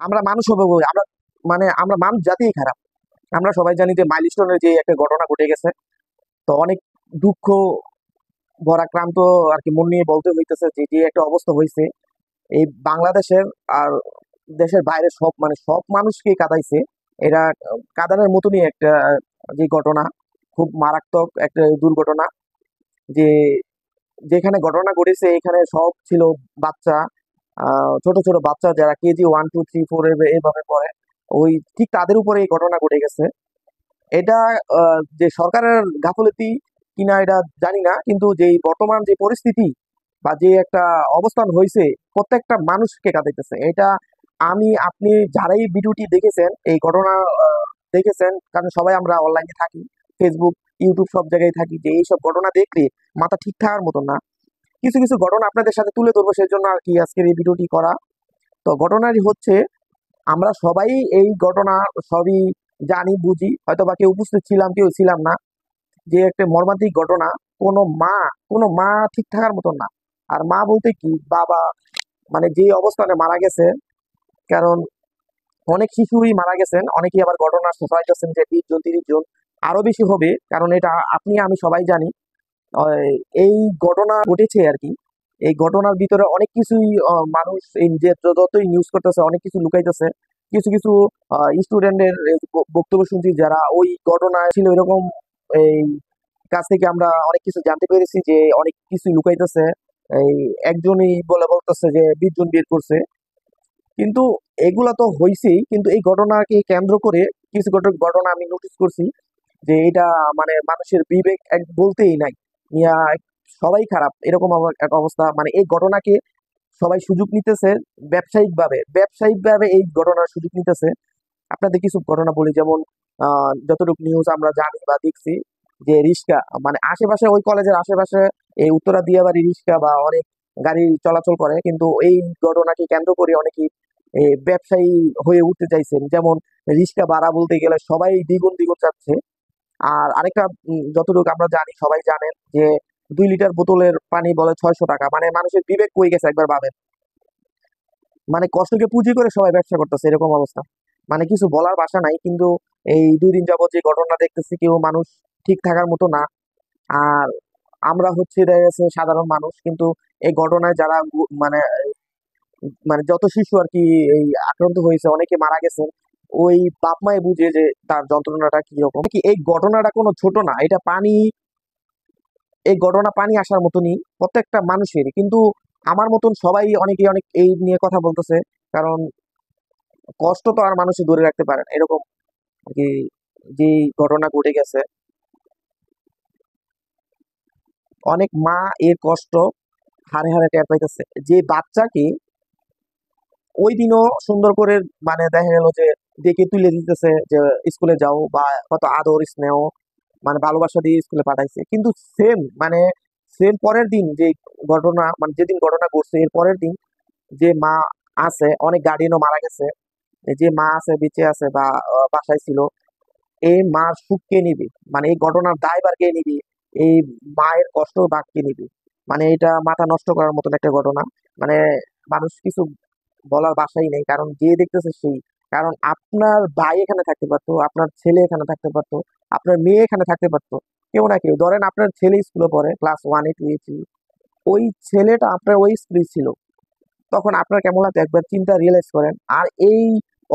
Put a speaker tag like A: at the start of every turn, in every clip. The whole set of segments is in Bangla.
A: আমরা মানুষ হবো কই? আমরা আমরা মানুষ জাতিই খারাপ। আমরা সবাই জানি যে মাইলস্টোনের যে একটা ঘটনা ঘটে গেছে। তো অনেক দুঃখ ভরাক্রান্ত আরকি মন নিয়ে বলতে হইতেছে যে একটা অবস্থা হইছে। এই বাংলাদেশের আর দেশের বাইরে সব মানুষকেই কাঁদাইছে। এটা কাঁদানোর মতনই একটা যে ঘটনা, খুব মারাত্মক একটা দুর্ঘটনা। যে যেখানে ঘটনা ঘটেছে এখানে সব ছিল বাচ্চা, ছোট ছোট বাচ্চা যারা কেজি 1, 2, 3, 4 এভাবে পড়ে। ওই ঠিক তাদের উপরে এই ঘটনা ঘটে গেছে। এটা যে সরকারের গাফিলতি কিনা এটা জানি না। কিন্তু যেই বর্তমান যে পরিস্থিতি বা যে একটা অবস্থান হইছে, প্রত্যেকটা মানুষকে কাঁদাইতেছে। এটা আমি আপনি যারাই ভিডিওটি দেখেছেন, এই ঘটনা দেখেছেন, কারণ সবাই আমরা অনলাইনে থাকি। Facebook, YouTube সব জায়গায় থাকি, যে এইসব ঘটনা দেখলে মাথা ঠিক থাকার মতন না। কিছু, কিছু ঘটনা আপনাদের সাথে তুলে ধরবো, সেজন্য আরকি আজকের এই ভিডিওটি করা। তো ঘটনাটি হচ্ছে, আমরা সবাই এই ঘটনা সবই জানি, বুঝি। হয়তোবা কেউ উপস্থিত ছিলাম, কেউ ছিলাম না। যে একটা মর্মান্তিক ঘটনা, কোনো মা কোনো মা ঠিক থাকার মতন না। আর মা বলতে কি, বাবা, যে অবস্থানে মারা গেছে। কারণ অনেক শিশুই মারা গেছেন, অনেকেই আবার ঘটনা শোনাইতেছেন যে 20 জন, 30 জন, আরো বেশি হবে। কারণ এটা আপনি আমি সবাই জানি। এই ঘটনা ঘটেছে আরকি। এই ঘটনার ভিতরে অনেক কিছুই মানুষ এই যে যতই নিউজ করতেছে অনেক কিছু লুকাইতেছে। কিছু, কিছু স্টুডেন্টের বক্তব্য শুনছি যারা ওই ঘটনায় ছিল এরকম, এই কাছ থেকে আমরা অনেক কিছু জানতে পেরেছি যে অনেক কিছুই লুকাইতেছে। এই একজনই বলতেছে যে 20 জন বের করছে। কিন্তু এগুলা তো হইছেই। কিন্তু এই ঘটনাকে কেন্দ্র করে কিছু ঘটনা আমি নোটিস করছি যে এটা মানুষের বিবেক এক বলতেই নাই। মিয়া সবাই খারাপ এরকম এক অবস্থা। এই ঘটনাকে সবাই সুযোগ নিতেছে ব্যবসায়িকভাবে এই ঘটনার সুযোগ নিতেছে। আপনাদের কিছু ঘটনা বলি, যেমন যতটুকু নিউজ আমরা জানি বা দেখছি, যে রিক্সা আশেপাশে, ওই কলেজের আশেপাশে এই উত্তরা দিয়াবাড়ি রিক্সা বা অনেক গাড়ি চলাচল করে। কিন্তু এই ঘটনাকে কেন্দ্র করে অনেকেই ব্যবসায়ী হয়ে উঠতে চাইছেন। যেমন রিক্সা ভাড়া বলতে গেলে সবাই দ্বিগুণ দ্বিগুণ চাচ্ছে। আর আরেকটা, যতটুকু আমরা জানি, সবাই জানেন যে 2 লিটার বোতলের পানি বলে 600 টাকা। মানুষের বিবেক কই গেছে একবার ভাবেন। কষ্টকে পুঁজি করে সবাই ব্যবসা করতেছে, এরকম অবস্থা। কিছু বলার ভাষা নাই। কিন্তু এই 2 দিন যাবত যে ঘটনা দেখতেছি, কেউ মানুষ ঠিক থাকার মতো না। আর আমরা হচ্ছে দেখা গেছে সাধারণ মানুষ, কিন্তু এই ঘটনায় যারা যত শিশু আর কি এই আক্রান্ত হয়েছে, অনেকে মারা গেছেন, ওই বাপ মাই বুঝে যে তার যন্ত্রণাটা কি রকম। কি এই ঘটনাটা কোনো ছোট না, এটা এই ঘটনা পানি আসার মতনই প্রত্যেকটা মানুষের। কিন্তু আমার মতন সবাই, অনেকে অনেক এই নিয়ে কথা বলতেছে। কারণ কষ্ট তো আর মানুষে ধরে রাখতে পারে না, এরকম আর কি। যে ঘটনা ঘটে গেছে, অনেক মা এর কষ্ট হাড়ে হাড়ে টের পাইতেছে। যে বাচ্চাকে ওই দিনও সুন্দর করে দেখা গেল যে ডেকে তুলে দিতেছে যে স্কুলে যাও, বা কত আদর স্নেহ ভালোবাসা দিয়ে স্কুলে পাঠাইছে। কিন্তু সেম সেম পরের দিন যে ঘটনা, যেদিন ঘটনা ঘটছে এর পরের দিন যে মা আছে, অনেক গার্ডিয়ানও মারা গেছে, যে মা আছে বেঁচে আছে বা বাসায় ছিল, এই মার সুখ কে নিবে? এই ঘটনার দায়ভার কে নিবে? এই মায়ের কষ্ট বা কে নিবে? এটা মাথা নষ্ট করার মতন একটা ঘটনা। মানে মানুষ কিছু বলার ভাষাই নেই। কারণ যে দেখতেছে সেই। কারণ আপনার ভাই এখানে থাকতে পারতো, আপনার ছেলে এখানে থাকতে পারতো, আপনার মেয়ে এখানে থাকতে পারতো। কেউ না কেউ, ধরেন আপনার ছেলে স্কুলে পড়ে ক্লাস 1, 2, 3, ওই ছেলেটা আপনার ওই স্কুলে ছিল, তখন আপনার কেমন লাগতো একবার চিন্তা রিয়েলাইজ করেন। আর এই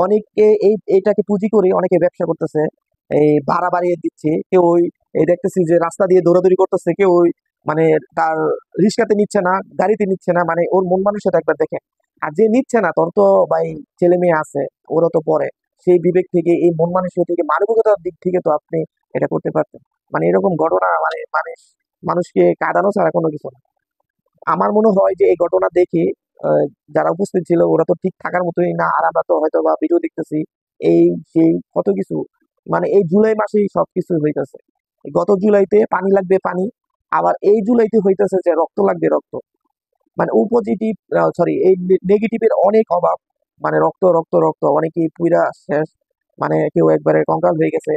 A: অনেকে এইটাকে পুঁজি করে অনেকে ব্যবসা করতেছে, এই ভাড়া বাড়িয়ে দিচ্ছে। কেউ ওই এই দেখতেছি যে রাস্তা দিয়ে দৌড়াদৌড়ি করতেছে, কেউ ওই মানে তার রিক্সাতে নিচ্ছে না, গাড়িতে নিচ্ছে না। ওর মন মানুষটা একবার দেখেন। আর যে নিচ্ছে না, তোর তো ভাই ছেলে মেয়ে আছে, ওরা তো পড়ে। সেই বিবেক থেকে, এই মন মানসিকতা থেকে, মানবিকতার দিক থেকে তো আপনি এটা করতে পারতেন। এরকম ঘটনা মানুষকে কাঁদানো ছাড়া কোনো কিছু না। আমার মনে হয় যে এই ঘটনা দেখে যারা উপস্থিত ছিল ওরা তো ঠিক থাকার মতোই না। আর আমরা তো হয়তো বা ভিডিও দেখতেছি, এই সেই কত কিছু। এই জুলাই মাসেই সবকিছু হইতেছে। গত জুলাইতে পানি লাগবে পানি, আবার এই জুলাইতে হইতেছে যে রক্ত লাগবে রক্ত। ও পজিটিভ, সরি, এই নেগেটিভের অনেক অভাব। রক্ত রক্ত রক্ত, অনেকেই পুইরা শেষ। কেউ একবারে কঙ্কাল হয়ে গেছে।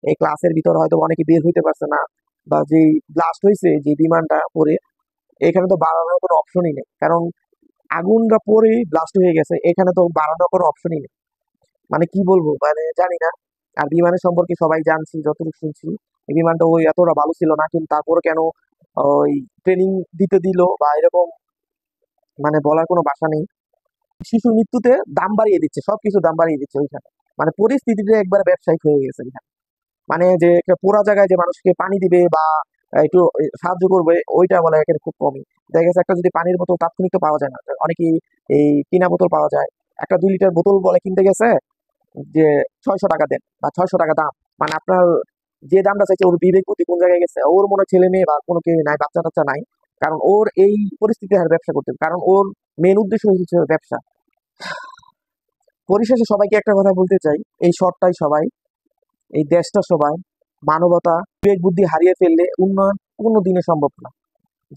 A: এই ক্লাসের ভিতর হয়তো অনেকে বের হইতে পারছে না, বা যে ব্লাস্ট হয়েছে যে বিমানটা পড়ে, এখানে তো বাড়ানোর কোনো অপশনই নেই। কারণ আগুনটা পরেই ব্লাস্ট হয়ে গেছে, এখানে তো বাড়ানোর কোনো অপশনই নেই। মানে কি বলবো, মানে জানি না। আর বিমানের সম্পর্কে সবাই জানছি, যতটুকু শুনছি এই বিমানটা ওই এতটা ভালো ছিল না, কিন্তু তারপরে কেন ওই ট্রেনিং দিতে দিল বা এরকম, মানে বলার কোনো ভাষা নেই। শিশুর মৃত্যুতে দাম বাড়িয়ে দিচ্ছে, সবকিছু দাম বাড়িয়ে দিচ্ছে ওইখানে। মানে পরিস্থিতিটা একবার ব্যবসায়িক হয়ে গেছে এখানে। মানে যে একটা পোড়া জায়গায় যে মানুষকে পানি দিবে বা একটু সাহায্য করবে, ওইটা বলা এখানে খুব কমই। দেখা গেছে একটা যদি পানির বোতল তাৎক্ষণিক তো পাওয়া যায় না, অনেকেই এই কিনা বোতল পাওয়া যায়। একটা 2 লিটার বোতল বলে কিনতে গেছে যে 600 টাকা দেন বা 600 টাকা দাম। মানে আপনার যে দামটা চাইছে, ওর বিবেক বুদ্ধি কোন জায়গায় গেছে? ওর মনে হয় ছেলে মেয়ে বা কোনো কেউ নাই, বাচ্চা টাচ্চা নাই। কারণ ওর এই পরিস্থিতি আর ব্যবসা করতে, কারণ ওর মেন উদ্দেশ্য হচ্ছে ব্যবসা। পরিশেষে সবাইকে একটা কথা বলতে চাই, এই শর্টটাই সবাই, এই দেশটা সবাই, মানবতা বিবেক বুদ্ধি হারিয়ে ফেললে উন্নয়ন কোনো দিনে সম্ভব না।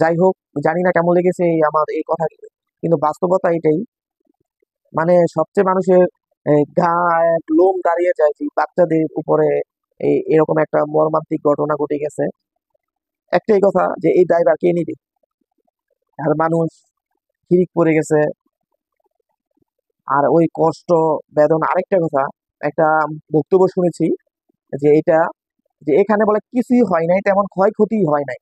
A: যাই হোক, জানি না কেমন লেগেছে এই আমার এই কথা, কিন্তু বাস্তবতা এটাই। মানে সবচেয়ে মানুষের গায়ে লোম দাঁড়িয়ে যায় যে বাচ্চাদের উপরে এরকম একটা মর্মান্তিক ঘটনা ঘটে গেছে। একটাই কথা, যে এই দায়ভার কে নিবে? আর মানুষ হিরিক পড়ে গেছে। আর ওই কষ্ট, বেদনা। আরেকটা কথা, একটা বক্তব্য শুনেছি যে এটা, যে এখানে বলে কিছুই হয় নাই, তেমন ক্ষয়ক্ষতি হয় নাই।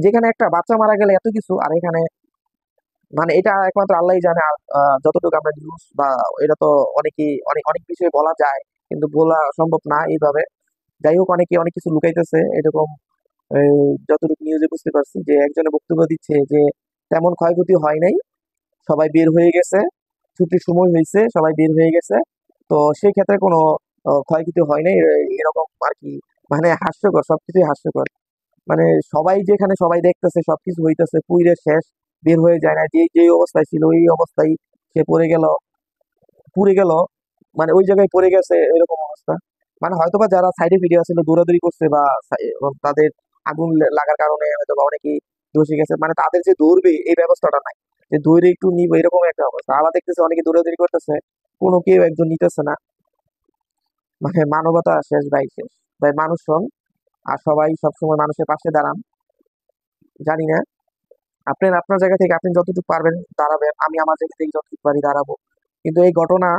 A: যেখানে একটা বাচ্চা মারা গেলে এত কিছু, আর এখানে মানে এটা একমাত্র আল্লাহই জানে। আর যতটুকু আমরা নিউজ বা এটা তো অনেকেই অনেক অনেক বিষয়ে বলা যায়, কিন্তু বলা সম্ভব না এইভাবে। যাই হোক, অনেকে অনেক কিছু লুকাইতেছে এরকম। এই যতটুকু নিউজে বুঝতে পারছি যে একজনের বক্তব্য দিচ্ছে যে তেমন ক্ষয়ক্ষতি হয় নাই, সবাই বের হয়ে গেছে, ছুটির সময় হয়েছে, সবাই বের হয়ে গেছে। তো সেই ক্ষেত্রে কোনো ক্ষয়ক্ষতি হয় নাই, এরকম আর কি। মানে হাস্যকর, সবকিছুই হাস্যকর। মানে সবাই যেখানে সবাই দেখতেছে সবকিছু হইতেছে, পুইরে শেষ, বের হয়ে যায় না, যে যে অবস্থায় ছিল ওই অবস্থায় সে পড়ে গেল, পুড়ে গেল। মানে ওই জায়গায় পড়ে গেছে, এরকম অবস্থা। মানে হয়তোবা যারা সাইডে ফিরে ছিল দৌড়াদৌড়ি করছে বা তাদের আগুন লাগার কারণে হয়তো বা অনেকেই ধসে গেছে, মানে তাদের যে দৌড়বে এই ব্যবস্থাটা নাই, যে দৌড়ে একটু নিবে, এরকম একটা অবস্থা। আবার দেখতেছে অনেকে দৌড়াদৌড়ি করতেছে, কোনো কেউ একজন নিতেছে না। মানে মানবতা শেষ ভাই, শেষ। ভাই মানুষ হন, আর সবাই সবসময় মানুষের পাশে দাঁড়ান। জানি না, আপনি আপনার জায়গা থেকে আপনি যতটুকু পারবেন দাঁড়াবেন, আমি আমার জায়গা থেকে যতটুকু পারি দাঁড়াবো। কিন্তু এই ঘটনা,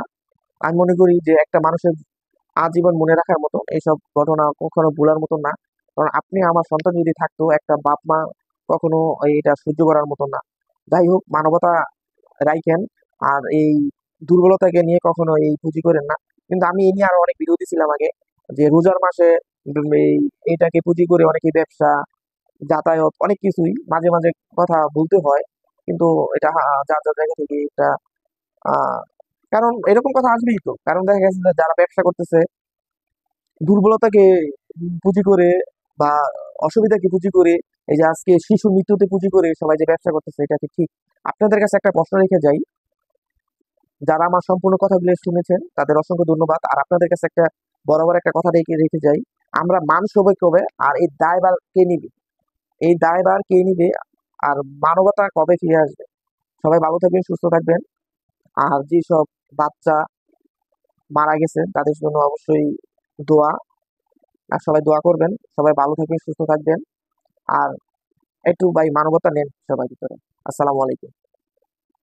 A: আমি মনে করি যে একটা মানুষের আজীবন মনে রাখার মতো, এইসব ঘটনা কখনো ভোলার মতো না। কারণ আপনি আমার সন্তান যদি থাকতো, একটা বাপ মা কখনো এটা সহ্য করার মতো না। যাই হোক, মানবতা রাইখেন। আর এই দুর্বলতাকে নিয়ে কখনো এই পুঁজি করেন না। কিন্তু আমি এই নিয়ে আরো অনেক ভিডিও দিছিলাম আগে, যে রোজার মাসে এইটাকে পুঁজি করে অনেকে ব্যবসা, যাতায়াত, অনেক কিছুই মাঝে মাঝে কথা বলতে হয়। কিন্তু এটা যার যার জায়গা থেকে এটা আহ কারণ এরকম কথা আসবেই তো, কারণ দেখা গেছে যে যারা ব্যবসা করতেছে দুর্বলতাকে পুঁজি করে বা অসুবিধাকে পুঁজি করে, এই যে আজকে শিশু মৃত্যুতে পুঁজি করে সবাই যে ব্যবসা করতেছে, এটা কি ঠিক? আপনাদের কাছে একটা প্রশ্ন রেখে যাই, যারা আমার সম্পূর্ণ কথাগুলো শুনেছেন তাদের অসংখ্য ধন্যবাদ। আর আপনাদের কাছে একটা বরাবর একটা কথা রেখে রেখে যাই, আমরা মানুষ হবে কবে, আর এই দায়ভার কে নিবে? এই দায়ভার কে নিবে? আর মানবতা কবে ফিরে আসবে? সবাই ভালো থাকবেন, সুস্থ থাকবেন। আর যেসব বাচ্চা মারা গেছে তাদের জন্য অবশ্যই দোয়া। আর সবাই দোয়া করবেন, সবাই ভালো থাকবেন, সুস্থ থাকবেন। আর একটু ভাই মানবতা নেন সবার ভিতরে। আসসালামু আলাইকুম।